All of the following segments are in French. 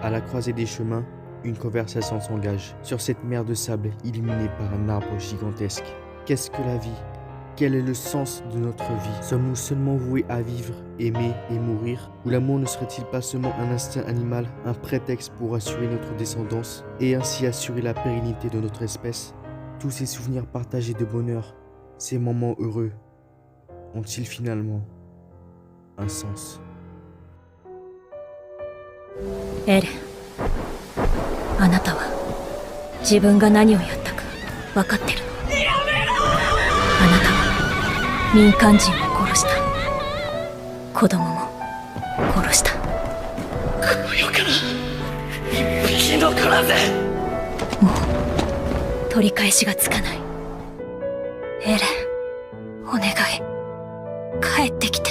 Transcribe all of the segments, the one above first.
À la croisée des chemins, une conversation s'engage. Sur cette mer de sable illuminée par un arbre gigantesque. Qu'est-ce que la vie? Quel est le sens de notre vie? Sommes-nous seulement voués à vivre, aimer et mourir? Ou l'amour ne serait-il pas seulement un instinct animal, un prétexte pour assurer notre descendance et ainsi assurer la pérennité de notre espèce? Tous ces souvenirs partagés de bonheur, ces moments heureux, ont-ils finalement un sens? エレン、あなたは自分が何をやったか分かってるの？あなたは民間人を殺した。子供も殺した。この世から一匹残らず。もう取り返しがつかない。エレン、お願い、帰ってきて。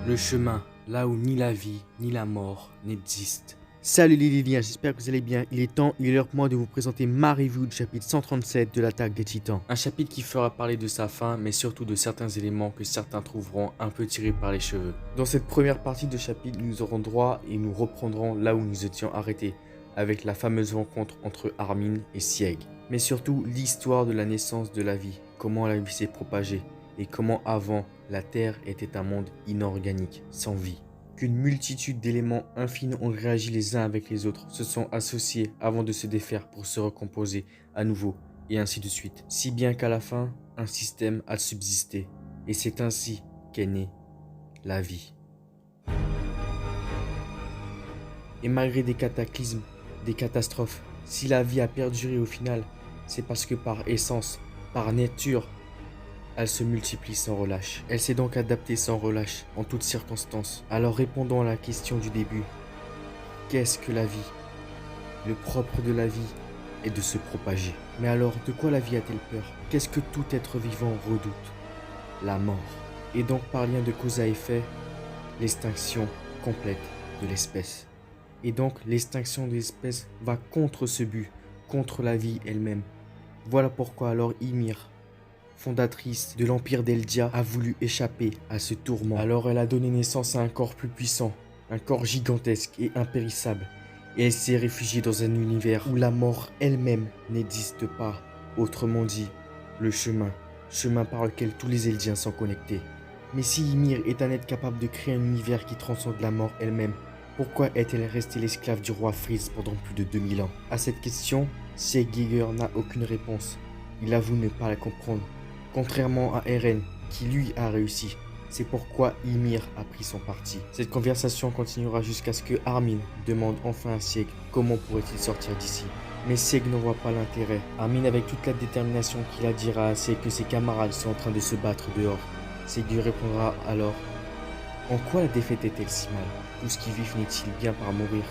Le chemin, là où ni la vie ni la mort n'existent. Salut les Liliens, j'espère que vous allez bien. Il est l'heure pour moi de vous présenter ma review du chapitre 137 de l'attaque des titans. Un chapitre qui fera parler de sa fin, mais surtout de certains éléments que certains trouveront un peu tirés par les cheveux. Dans cette première partie de chapitre, nous aurons droit et nous reprendrons là où nous étions arrêtés, avec la fameuse rencontre entre Armin et Sieg. Mais surtout l'histoire de la naissance de la vie, comment la vie s'est propagée, et comment avant, la Terre était un monde inorganique, sans vie. Qu'une multitude d'éléments infinis ont réagi les uns avec les autres, se sont associés avant de se défaire pour se recomposer à nouveau, et ainsi de suite. Si bien qu'à la fin, un système a subsisté, et c'est ainsi qu'est née la vie. Et malgré des cataclysmes, des catastrophes, si la vie a perduré au final, c'est parce que par essence, par nature, elle se multiplie sans relâche. Elle s'est donc adaptée sans relâche, en toutes circonstances. Alors répondons à la question du début. Qu'est-ce que la vie? Le propre de la vie est de se propager. Mais alors, de quoi la vie a-t-elle peur? Qu'est-ce que tout être vivant redoute? La mort. Et donc par lien de cause à effet, l'extinction complète de l'espèce. Et donc l'extinction de l'espèce va contre ce but, contre la vie elle-même. Voilà pourquoi alors Ymir, fondatrice de l'empire d'Eldia, a voulu échapper à ce tourment. Alors elle a donné naissance à un corps plus puissant, un corps gigantesque et impérissable. Et elle s'est réfugiée dans un univers où la mort elle-même n'existe pas. Autrement dit, le chemin par lequel tous les Eldiens sont connectés. Mais si Ymir est un être capable de créer un univers qui transcende la mort elle-même, pourquoi est-elle restée l'esclave du roi Freeze pendant plus de 2000 ans? À cette question, Sieg Yeager n'a aucune réponse. Il avoue ne pas la comprendre. Contrairement à Eren, qui lui a réussi. C'est pourquoi Ymir a pris son parti. Cette conversation continuera jusqu'à ce que Armin demande enfin à Sieg comment pourrait-il sortir d'ici. Mais Sieg n'en voit pas l'intérêt. Armin, avec toute la détermination qu'il a, dira à Sieg que ses camarades sont en train de se battre dehors. Sieg lui répondra alors: en quoi la défaite est-elle si mal? Tout ce qui vit finit-il bien par mourir?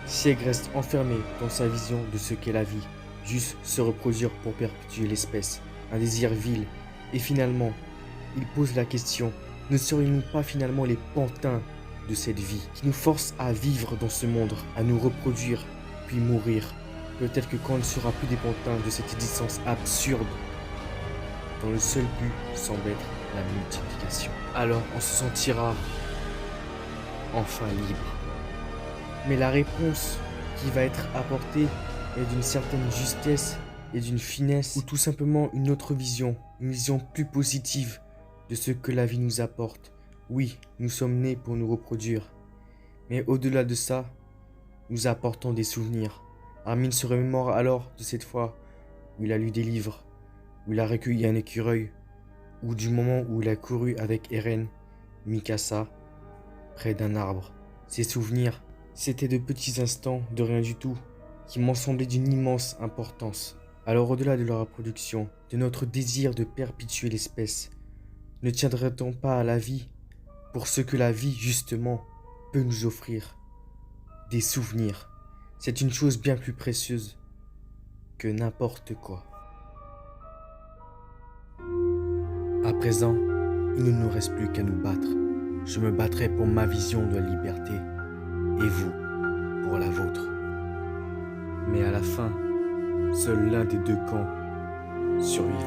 Sieg reste enfermé dans sa vision de ce qu'est la vie. Juste se reproduire pour perpétuer l'espèce. Un désir vil. Et finalement, il pose la question, ne serions-nous pas finalement les pantins de cette vie qui nous force à vivre dans ce monde, à nous reproduire, puis mourir? Peut-être que quand on ne sera plus des pantins de cette existence absurde, dont le seul but semble être la multiplication, alors on se sentira enfin libre. Mais la réponse qui va être apportée est d'une certaine justesse et d'une finesse, ou tout simplement une autre vision, une vision plus positive de ce que la vie nous apporte. Oui, nous sommes nés pour nous reproduire, mais au-delà de ça, nous apportons des souvenirs. Armin se remémore alors de cette fois où il a lu des livres, où il a recueilli un écureuil, ou du moment où il a couru avec Eren, Mikasa, près d'un arbre. Ces souvenirs, c'étaient de petits instants de rien du tout, qui m'ont semblé d'une immense importance. Alors au-delà de leur reproduction, de notre désir de perpétuer l'espèce, ne tiendrait-on pas à la vie pour ce que la vie, justement, peut nous offrir? Des souvenirs. C'est une chose bien plus précieuse que n'importe quoi. À présent, il ne nous reste plus qu'à nous battre. Je me battrai pour ma vision de la liberté, et vous, pour la vôtre. Mais à la fin, seul l'un des deux camps survivra.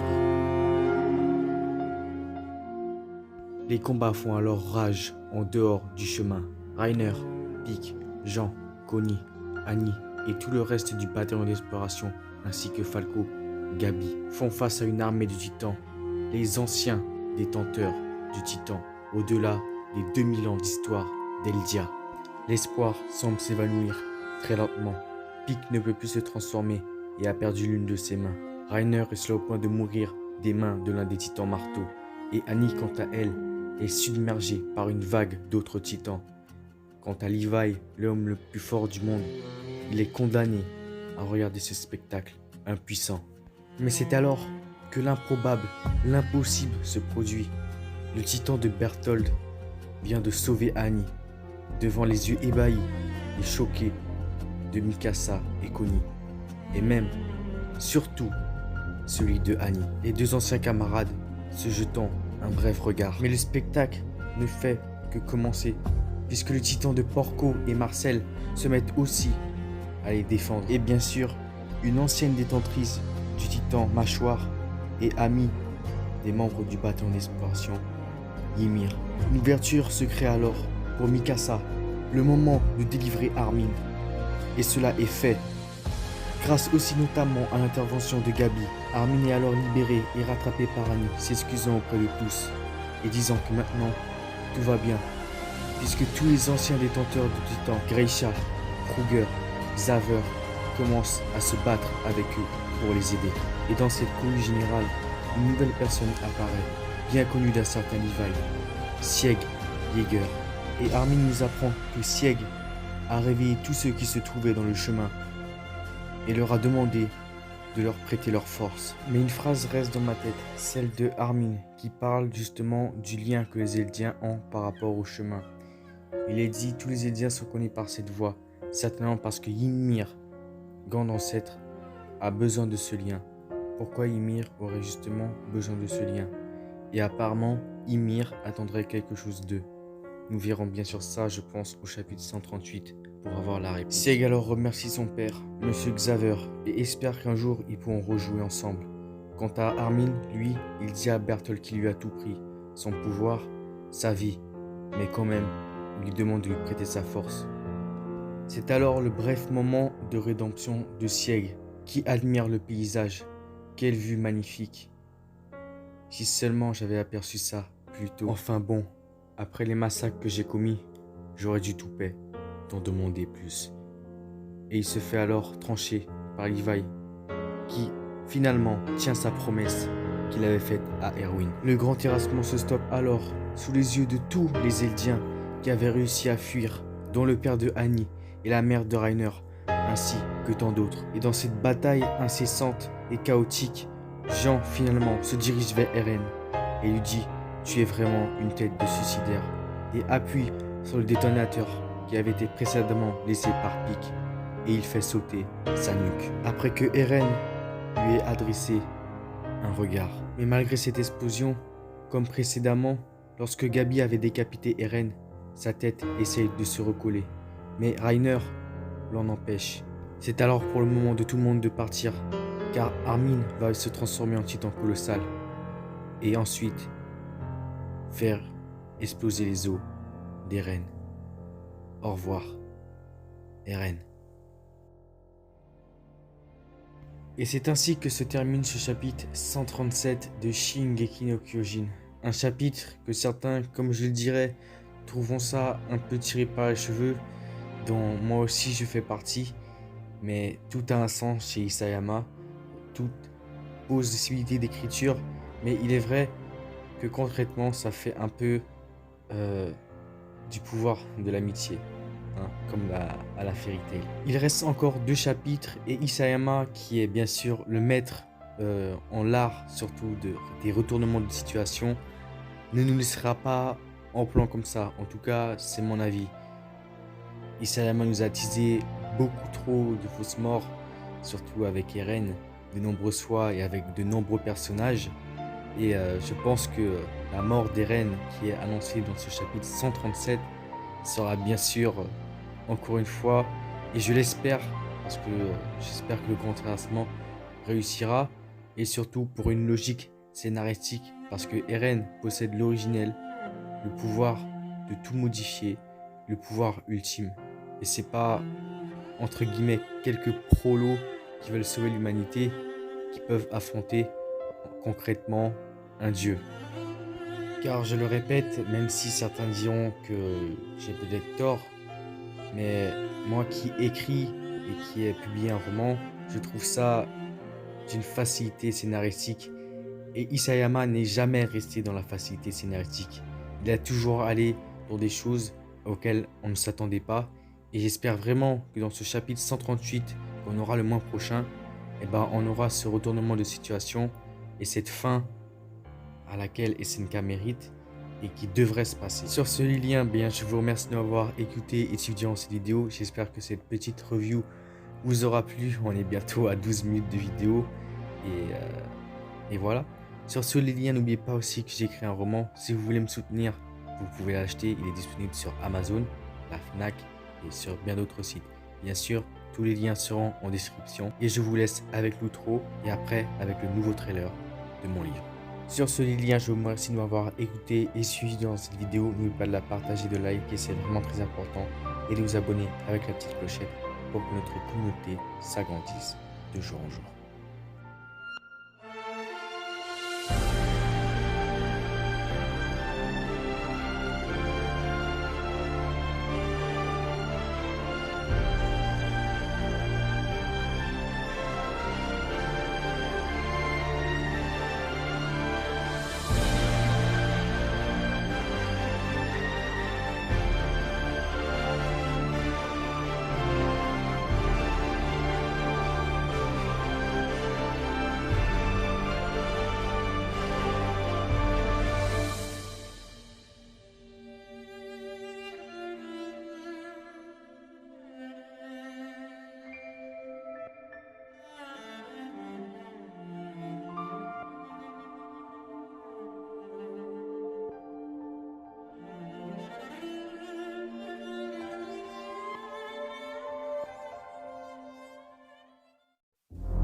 Les combats font alors rage en dehors du chemin. Reiner, Pieck, Jean, Connie, Annie et tout le reste du bataillon d'exploration, ainsi que Falco, Gabi, font face à une armée de titans, les anciens détenteurs du titan, au-delà des 2000 ans d'histoire d'Eldia. L'espoir semble s'évanouir très lentement. Pieck ne peut plus se transformer et a perdu l'une de ses mains. Reiner est sur le point de mourir des mains de l'un des titans marteaux, et Annie, quant à elle, est submergée par une vague d'autres titans. Quant à Levi, l'homme le plus fort du monde, il est condamné à regarder ce spectacle impuissant. Mais c'est alors que l'improbable, l'impossible se produit. Le titan de Bertholdt vient de sauver Annie, devant les yeux ébahis et choqués de Mikasa et Connie, et même, surtout, celui de Annie. Les deux anciens camarades se jetant un bref regard. Mais le spectacle ne fait que commencer, puisque le titan de Porco et Marcel se mettent aussi à les défendre. Et bien sûr, une ancienne détentrice du titan Mâchoire et amie des membres du bataillon d'exploration, Ymir. Une ouverture se crée alors pour Mikasa, le moment de délivrer Armin. Et cela est fait, grâce aussi notamment à l'intervention de Gabi. Armin est alors libéré et rattrapé par Annie, s'excusant auprès de tous et disant que maintenant tout va bien, puisque tous les anciens détenteurs du titan, Grisha, Kruger, Xaver, commencent à se battre avec eux pour les aider. Et dans cette cohue générale, une nouvelle personne apparaît, bien connue d'un certain Levi, Sieg Jäger. Et Armin nous apprend que Sieg a réveillé tous ceux qui se trouvaient dans le chemin et leur a demandé de leur prêter leur force. Mais une phrase reste dans ma tête, celle de Armin, qui parle justement du lien que les Eldiens ont par rapport au chemin. Il est dit, tous les Eldiens sont connus par cette voie, certainement parce que Ymir, grand ancêtre, a besoin de ce lien. Pourquoi Ymir aurait justement besoin de ce lien? Et apparemment, Ymir attendrait quelque chose d'eux. Nous verrons bien sûr ça, je pense, au chapitre 138 pour avoir la réponse. Sieg alors remercie son père, Monsieur Xaver, et espère qu'un jour ils pourront rejouer ensemble. Quant à Armin, lui, il dit à Bertholdt qu'il lui a tout pris, son pouvoir, sa vie, mais quand même, il lui demande de lui prêter sa force. C'est alors le bref moment de rédemption de Sieg, qui admire le paysage. Quelle vue magnifique! Si seulement j'avais aperçu ça plus tôt. Enfin bon, après les massacres que j'ai commis, j'aurais dû tout paix, t'en demander plus. Et il se fait alors trancher par Levi, qui finalement tient sa promesse qu'il avait faite à Erwin. Le grand terrassement se stoppe alors, sous les yeux de tous les Eldiens qui avaient réussi à fuir, dont le père de Annie et la mère de Reiner, ainsi que tant d'autres. Et dans cette bataille incessante et chaotique, Jean finalement se dirige vers Eren et lui dit « Tu es vraiment une tête de suicidaire » et appuie sur le détonateur qui avait été précédemment laissé par Pieck et il fait sauter sa nuque. Après que Eren lui ait adressé un regard. Mais malgré cette explosion, comme précédemment, lorsque Gabi avait décapité Eren, sa tête essaye de se recoller. Mais Reiner l'en empêche. C'est alors pour le moment de tout le monde de partir, car Armin va se transformer en titan colossal et ensuite faire exploser les os d'Eren. Au revoir, Eren. Et c'est ainsi que se termine ce chapitre 137 de Shingeki no Kyojin. Un chapitre que certains, comme je le dirais, trouveront ça un peu tiré par les cheveux, dont moi aussi je fais partie. Mais tout a un sens chez Isayama, tout possibilité d'écriture, mais il est vrai que concrètement, ça fait un peu du pouvoir de l'amitié, hein, comme à la Fairy Tail. Il reste encore 2 chapitres et Isayama, qui est bien sûr le maître en l'art, surtout des retournements de situation, ne nous laissera pas en plan comme ça. En tout cas, c'est mon avis. Isayama nous a teasé beaucoup trop de fausses morts, surtout avec Eren, de nombreuses fois et avec de nombreux personnages. Et je pense que la mort d'Eren, qui est annoncée dans ce chapitre 137, sera bien sûr, encore une fois, et je l'espère, parce que j'espère que le grand terrassement réussira, et surtout pour une logique scénaristique, parce que Eren possède l'originel, le pouvoir de tout modifier, le pouvoir ultime. Et c'est pas, entre guillemets, quelques prolos qui veulent sauver l'humanité qui peuvent affronter concrètement un dieu. Car je le répète, même si certains diront que j'ai peut-être tort, mais moi qui écris et qui ai publié un roman, je trouve ça d'une facilité scénaristique. Et Isayama n'est jamais resté dans la facilité scénaristique. Il a toujours allé dans des choses auxquelles on ne s'attendait pas. Et j'espère vraiment que dans ce chapitre 138, qu'on aura le mois prochain, eh ben, on aura ce retournement de situation et cette fin à laquelle SNK mérite et qui devrait se passer. Sur ce lien, bien, je vous remercie de m'avoir écouté et suivi dans cette vidéo. J'espère que cette petite review vous aura plu. On est bientôt à 12 minutes de vidéo et voilà. Sur ce lien, n'oubliez pas aussi que j'ai écrit un roman. Si vous voulez me soutenir, vous pouvez l'acheter. Il est disponible sur Amazon, la Fnac et sur bien d'autres sites. Bien sûr, tous les liens seront en description. Et je vous laisse avec l'outro et après avec le nouveau trailer de mon livre. Sur ce lien, je vous remercie de m'avoir écouté et suivi dans cette vidéo. N'oubliez pas de la partager, de liker, c'est vraiment très important. Et de vous abonner avec la petite clochette pour que notre communauté s'agrandisse de jour en jour.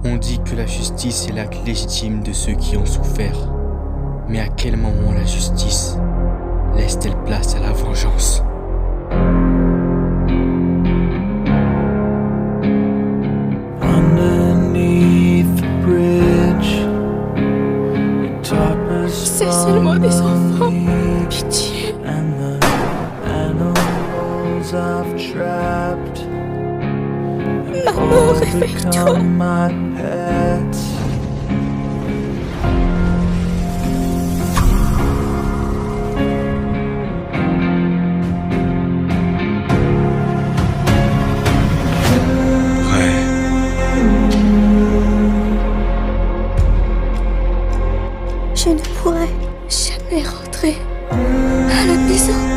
On dit que la justice est l'acte légitime de ceux qui ont souffert. Mais à quel moment la justice laisse-t-elle place à la vengeance ? C'est seulement des enfants. Pitié. Maman, réveille-toi. Je ne pourrai jamais rentrer à la maison.